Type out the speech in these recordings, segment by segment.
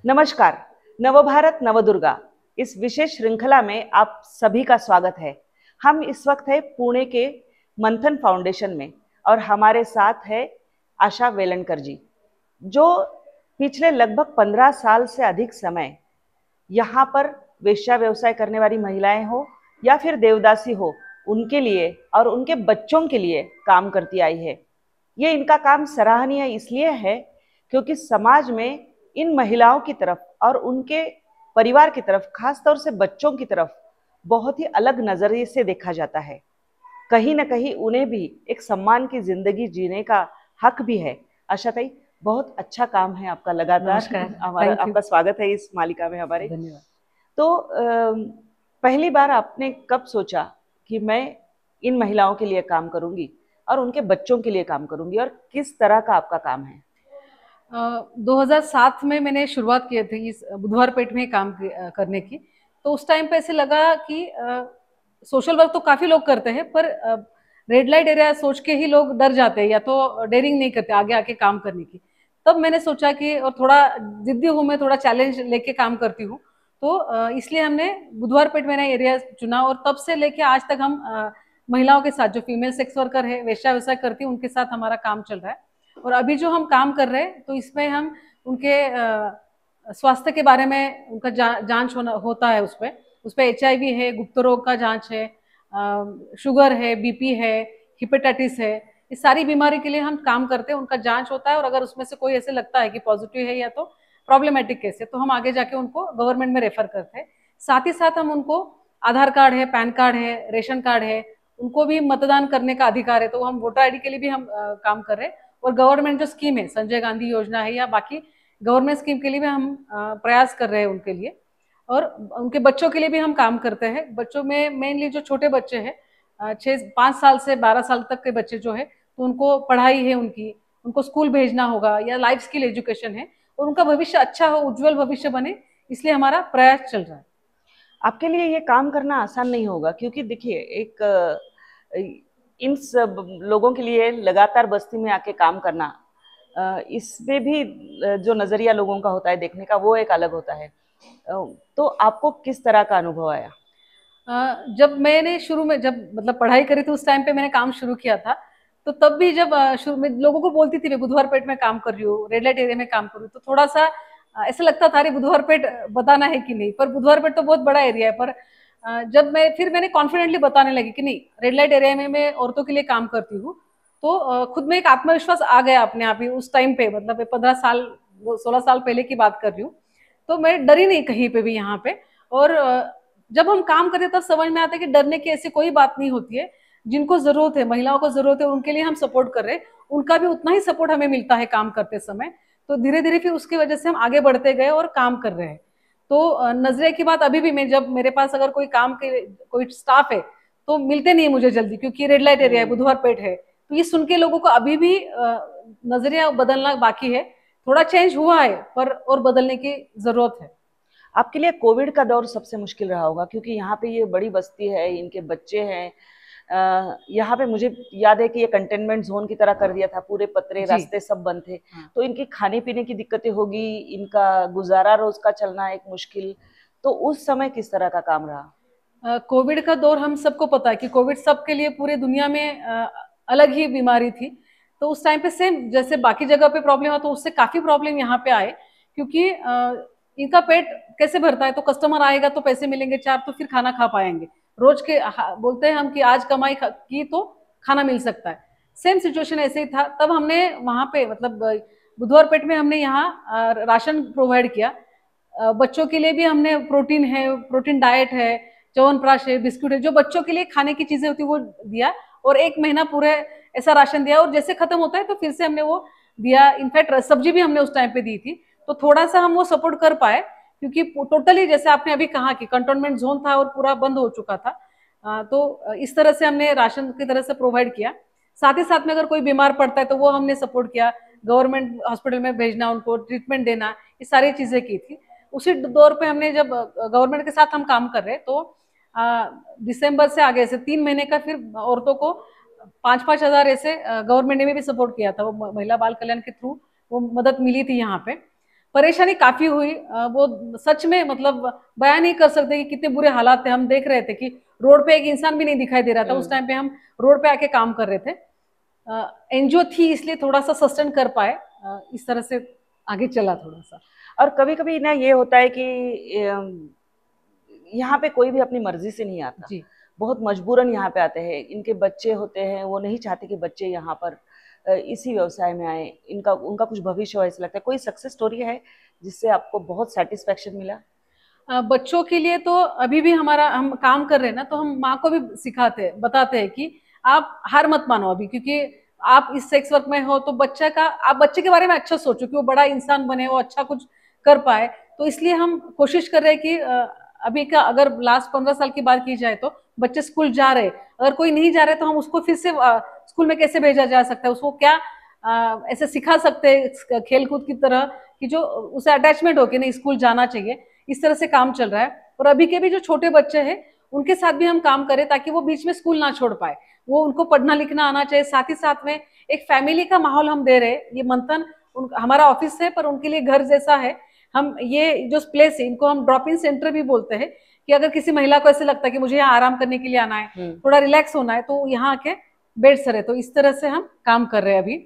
नमस्कार। नवभारत नवदुर्गा इस विशेष श्रृंखला में आप सभी का स्वागत है। हम इस वक्त है पुणे के मंथन फाउंडेशन में और हमारे साथ है आशा वेलणकर जी, जो पिछले लगभग 15 साल से अधिक समय यहाँ पर वेश्या व्यवसाय करने वाली महिलाएं हो या फिर देवदासी हो, उनके लिए और उनके बच्चों के लिए काम करती आई है। ये इनका काम सराहनीय इसलिए है क्योंकि समाज में इन महिलाओं की तरफ और उनके परिवार की तरफ, खास तौर से बच्चों की तरफ बहुत ही अलग नजरिए से देखा जाता है। कहीं ना कहीं उन्हें भी एक सम्मान की जिंदगी जीने का हक भी है। आशा ताई, बहुत अच्छा काम है आपका लगातार। नमस्कार। हमारा थैंक यू। आपका स्वागत है इस मालिका में हमारे। धन्यवाद। तो पहली बार आपने कब सोचा कि मैं इन महिलाओं के लिए काम करूंगी और उनके बच्चों के लिए काम करूंगी, और किस तरह का आपका काम है? 2007 में मैंने शुरुआत की थी इस बुधवार पेट में काम करने की। तो उस टाइम पे ऐसे लगा कि सोशल वर्क तो काफी लोग करते हैं, पर रेड लाइट एरिया सोच के ही लोग डर जाते हैं या तो डेयरिंग नहीं करते आगे आके काम करने की। तब मैंने सोचा कि, और थोड़ा जिद्दी हूँ मैं, थोड़ा चैलेंज लेके काम करती हूँ, तो इसलिए हमने बुधवार पेट मैंने एरिया चुना। और तब से लेके आज तक हम महिलाओं के साथ, जो फीमेल सेक्स वर्कर है, वेश्या व्यवसाय करती है, उनके साथ हमारा काम चल रहा है। और अभी जो हम काम कर रहे हैं, तो इसमें हम उनके स्वास्थ्य के बारे में उनका जांच होता है। उसपे HIV है, गुप्त रोग का जांच है, शुगर है, BP है, हिपेटाइटिस है। इस सारी बीमारी के लिए हम काम करते हैं, उनका जांच होता है। और अगर उसमें से कोई ऐसे लगता है कि पॉजिटिव है या तो प्रॉब्लमेटिक केस है, तो हम आगे जाके उनको गवर्नमेंट में रेफर करते हैं। साथ ही साथ हम उनको आधार कार्ड है, पैन कार्ड है, रेशन कार्ड है, उनको भी मतदान करने का अधिकार है, तो हम वोटर ID के लिए भी हम काम कर रहे हैं। और गवर्नमेंट जो स्कीम है, संजय गांधी योजना है या बाकी गवर्नमेंट स्कीम के लिए भी हम प्रयास कर रहे हैं उनके लिए। और उनके बच्चों के लिए भी हम काम करते हैं। बच्चों में मेनली जो छोटे बच्चे हैं, 5 साल से 12 साल तक के बच्चे जो है, तो उनको पढ़ाई है, उनको स्कूल भेजना होगा या लाइफ स्किल एजुकेशन है, और उनका भविष्य अच्छा हो, उज्जवल भविष्य बने, इसलिए हमारा प्रयास चल रहा है। आपके लिए ये काम करना आसान नहीं होगा, क्योंकि देखिए, इन सब लोगों के लिए लगातार बस्ती में आके काम करना, इसमें भी जो नजरिया लोगों का होता है देखने का, वो एक अलग होता है। तो आपको किस तरह का अनुभव आया? जब मैंने शुरू में, जब मतलब पढ़ाई करी थी, उस टाइम पे मैंने काम शुरू किया था। तो तब भी जब शुरू में लोगों को बोलती थी मैं बुधवार पेट में काम कर रही हूँ, रेड लाइट एरिया में काम कर रही हूँ, तो थोड़ा सा ऐसा लगता था, अरे बुधवार पेट बताना है कि नहीं। पर बुधवार पेट तो बहुत बड़ा एरिया है। पर जब मैंने कॉन्फिडेंटली बताने लगी कि नहीं, रेड लाइट एरिया में मैं औरतों के लिए काम करती हूँ, तो खुद में एक आत्मविश्वास आ गया अपने आप ही उस टाइम पे। मतलब 15 साल, 16 साल पहले की बात कर रही हूँ। तो मैं डरी नहीं कहीं पे भी यहाँ पे। और जब हम काम करते तब समझ में आता है कि डरने की ऐसी कोई बात नहीं होती है। जिनको जरूरत है, महिलाओं को जरूरत है, उनके लिए हम सपोर्ट कर रहे हैं। उनका भी उतना ही सपोर्ट हमें मिलता है काम करते समय। तो धीरे धीरे फिर उसकी वजह से हम आगे बढ़ते गए और काम कर रहे हैं। तो नजरिए की बात, अभी भी मैं, जब मेरे पास अगर कोई काम के कोई स्टाफ है, तो मिलते नहीं है मुझे जल्दी, क्योंकि रेड लाइट एरिया है, बुधवार पेट है। तो ये सुन के लोगों को अभी भी नजरिया बदलना बाकी है। थोड़ा चेंज हुआ है, पर और बदलने की जरूरत है। आपके लिए कोविड का दौर सबसे मुश्किल रहा होगा, क्योंकि यहाँ पे ये बड़ी बस्ती है, इनके बच्चे हैं। यहाँ पे मुझे याद है कि ये कंटेनमेंट जोन की तरह कर दिया था, पूरे पतरे जी। रास्ते सब बंद थे। हाँ। तो इनकी खाने पीने की दिक्कतें होगी, इनका गुजारा रोज का चलना एक मुश्किल। तो उस समय किस तरह का काम रहा? कोविड का दौर हम सबको पता है कि कोविड सबके लिए पूरे दुनिया में अलग ही बीमारी थी। तो उस टाइम पे सेम जैसे बाकी जगह पे प्रॉब्लम हुआ, तो उससे काफी प्रॉब्लम यहाँ पे आए। क्योंकि इनका पेट कैसे भरता है, तो कस्टमर आएगा तो पैसे मिलेंगे 4, तो फिर खाना खा पाएंगे। रोज के बोलते हैं हम कि आज कमाई की तो खाना मिल सकता है। सेम सिचुएशन ऐसे ही था। तब हमने वहां पे, मतलब बुधवार पेट में हमने यहाँ राशन प्रोवाइड किया। बच्चों के लिए भी हमने प्रोटीन है, प्रोटीन डाइट है, च्यवनप्राश है, बिस्कुट है, जो बच्चों के लिए खाने की चीजें होती है वो दिया। और 1 महीना पूरे ऐसा राशन दिया। और जैसे खत्म होता है तो फिर से हमने वो दिया। इनफैक्ट सब्जी भी हमने उस टाइम पे दी थी। तो थोड़ा सा हम वो सपोर्ट कर पाए, क्योंकि टोटली जैसे आपने अभी कहा कि कंटोनमेंट जोन था और पूरा बंद हो चुका था। तो इस तरह से हमने राशन की तरह से प्रोवाइड किया। साथ ही साथ में अगर कोई बीमार पड़ता है तो वो हमने सपोर्ट किया, गवर्नमेंट हॉस्पिटल में भेजना, उनको ट्रीटमेंट देना, ये सारी चीजें की थी। उसी दौर पे हमने, जब गवर्नमेंट के साथ हम काम कर रहे, तो दिसंबर से आगे से 3 महीने का फिर औरतों को 5-5 हजार ऐसे गवर्नमेंट ने भी सपोर्ट किया था। वो महिला बाल कल्याण के थ्रू वो मदद मिली थी यहाँ पे। परेशानी काफी हुई। वो सच में मतलब बयान नहीं कर सकते कि कितने बुरे हालात थे। हम देख रहे थे कि रोड पे एक इंसान भी नहीं दिखाई दे रहा था। उस टाइम पे हम रोड पे आके काम कर रहे थे। एनजीओ थी इसलिए थोड़ा सा सस्टेन कर पाए। इस तरह से आगे चला थोड़ा सा। और कभी कभी ना ये होता है कि यहाँ पे कोई भी अपनी मर्जी से नहीं आता, जी बहुत मजबूरन यहाँ पे आते हैं। इनके बच्चे होते हैं, वो नहीं चाहते कि बच्चे यहाँ पर इसी व्यवसाय में आए, इनका उनका कुछ भविष्य हो ऐसा लगता है। कोई सक्सेस स्टोरी है जिससे आपको बहुत सेटिस्फेक्शन मिला? बच्चों के लिए तो अभी भी हम काम कर रहे हैं ना, तो हम माँ को भी सिखाते हैं, बताते हैं कि आप हार मत मानो अभी, क्योंकि आप इस सेक्स वर्क में हो तो आप बच्चे के बारे में अच्छा सोचो कि वो बड़ा इंसान बने, वो अच्छा कुछ कर पाए। तो इसलिए हम कोशिश कर रहे हैं कि अभी का अगर लास्ट 15 साल की बात की जाए तो बच्चे स्कूल जा रहे, अगर कोई नहीं जा रहे तो हम उसको फिर से स्कूल में कैसे भेजा जा सकता है, उसको क्या ऐसे सिखा सकते हैं खेल कूद की तरह कि जो उसे अटैचमेंट हो कि नहीं स्कूल जाना चाहिए। इस तरह से काम चल रहा है। और अभी के भी जो छोटे बच्चे हैं उनके साथ भी हम काम करें ताकि वो बीच में स्कूल ना छोड़ पाए, वो उनको पढ़ना लिखना आना चाहिए। साथ ही साथ में एक फैमिली का माहौल हम दे रहे हैं। ये मंथन हमारा ऑफिस है पर उनके लिए घर जैसा है। हम ये जो प्लेस है इनको हम ड्रॉप इन सेंटर भी बोलते हैं कि अगर किसी महिला को ऐसे लगता है कि मुझे यहाँ आराम करने के लिए आना है, थोड़ा रिलैक्स होना है, तो यहाँ आके बैठ सके। तो इस तरह से हम काम कर रहे हैं अभी।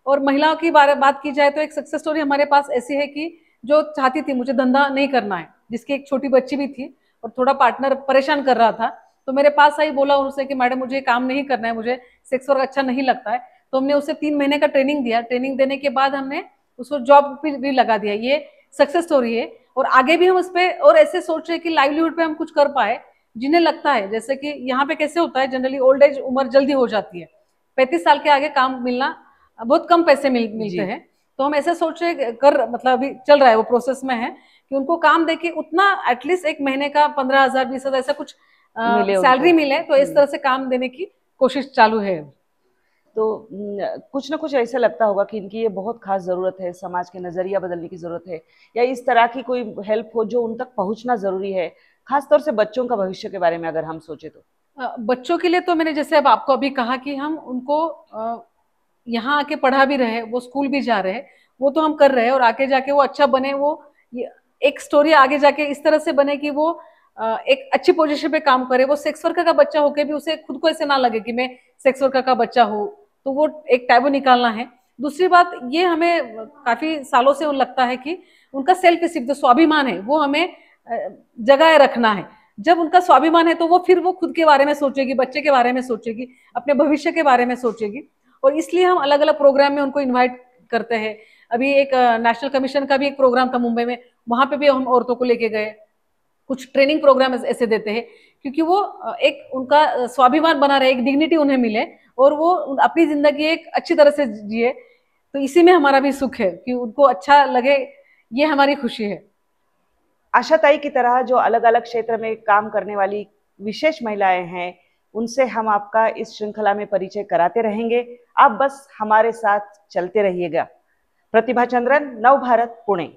और महिलाओं की बात की जाए तो एक सक्सेस स्टोरी हमारे पास ऐसी है कि जो चाहती थी मुझे धंधा नहीं करना है, जिसकी एक छोटी बच्ची भी थी और थोड़ा पार्टनर परेशान कर रहा था, तो मेरे पास आई, बोला उनसे कि मैडम मुझे काम नहीं करना है, मुझे सेक्स वर्क अच्छा नहीं लगता है। तो हमने उसे 3 महीने का ट्रेनिंग दिया। ट्रेनिंग देने के बाद हमने उसको जॉब भी लगा दिया। ये सक्सेस स्टोरी है। और आगे भी हम उस पर और ऐसे सोच रहे हैं कि लाइवलीहुड पे हम कुछ कर पाए। जिन्हें लगता है जैसे कि यहाँ पे कैसे होता है, जनरली ओल्ड एज उम्र जल्दी हो जाती है, 35 साल के आगे काम मिलना बहुत कम पैसे मिलते हैं। तो हम ऐसे सोच रहे कर मतलब अभी चल रहा है, वो प्रोसेस में है कि उनको काम देके उतना एटलीस्ट एक महीने का 15,000 20,000 ऐसा कुछ सैलरी मिले, तो इस तरह से काम देने की कोशिश चालू है। तो कुछ ना कुछ ऐसा लगता होगा कि इनकी ये बहुत खास ज़रूरत है, समाज के नज़रिया बदलने की ज़रूरत है, या इस तरह की कोई हेल्प हो जो उन तक पहुंचना ज़रूरी है, खासतौर से बच्चों का भविष्य के बारे में अगर हम सोचे तो। बच्चों के लिए तो मैंने जैसे अब आपको अभी कहा कि हम उनको यहाँ आके पढ़ा भी रहे, वो स्कूल भी जा रहे हैं, वो तो हम कर रहे हैं। और आगे जाके वो अच्छा बने, वो एक स्टोरी आगे जाके इस तरह से बने कि वो एक अच्छी पोजीशन पे काम करे। वो सेक्स वर्कर का बच्चा होके भी उसे खुद को ऐसे ना लगे कि मैं सेक्स वर्कर का बच्चा हूँ, तो वो एक टैबू निकालना है। दूसरी बात ये हमें काफी सालों से लगता है कि उनका सेल्फ स्टीम जो स्वाभिमान है वो हमें जगाए रखना है। जब उनका स्वाभिमान है तो वो फिर वो खुद के बारे में सोचेगी, बच्चे के बारे में सोचेगी, अपने भविष्य के बारे में सोचेगी। और इसलिए हम अलग अलग प्रोग्राम में उनको इन्वाइट करते हैं। अभी एक नेशनल कमीशन का भी एक प्रोग्राम था मुंबई में, वहां पे भी हम औरतों को लेके गए। कुछ ट्रेनिंग प्रोग्राम ऐसे देते हैं क्योंकि वो एक उनका स्वाभिमान बना रहे, एक डिग्निटी उन्हें मिले और वो अपनी जिंदगी एक अच्छी तरह से जिए। तो इसी में हमारा भी सुख है कि उनको अच्छा लगे, ये हमारी खुशी है। आशाताई की तरह जो अलग अलग क्षेत्र में काम करने वाली विशेष महिलाएं हैं, उनसे हम आपका इस श्रृंखला में परिचय कराते रहेंगे। आप बस हमारे साथ चलते रहिएगा। प्रतिभा चंद्रन, नव भारत, पुणे।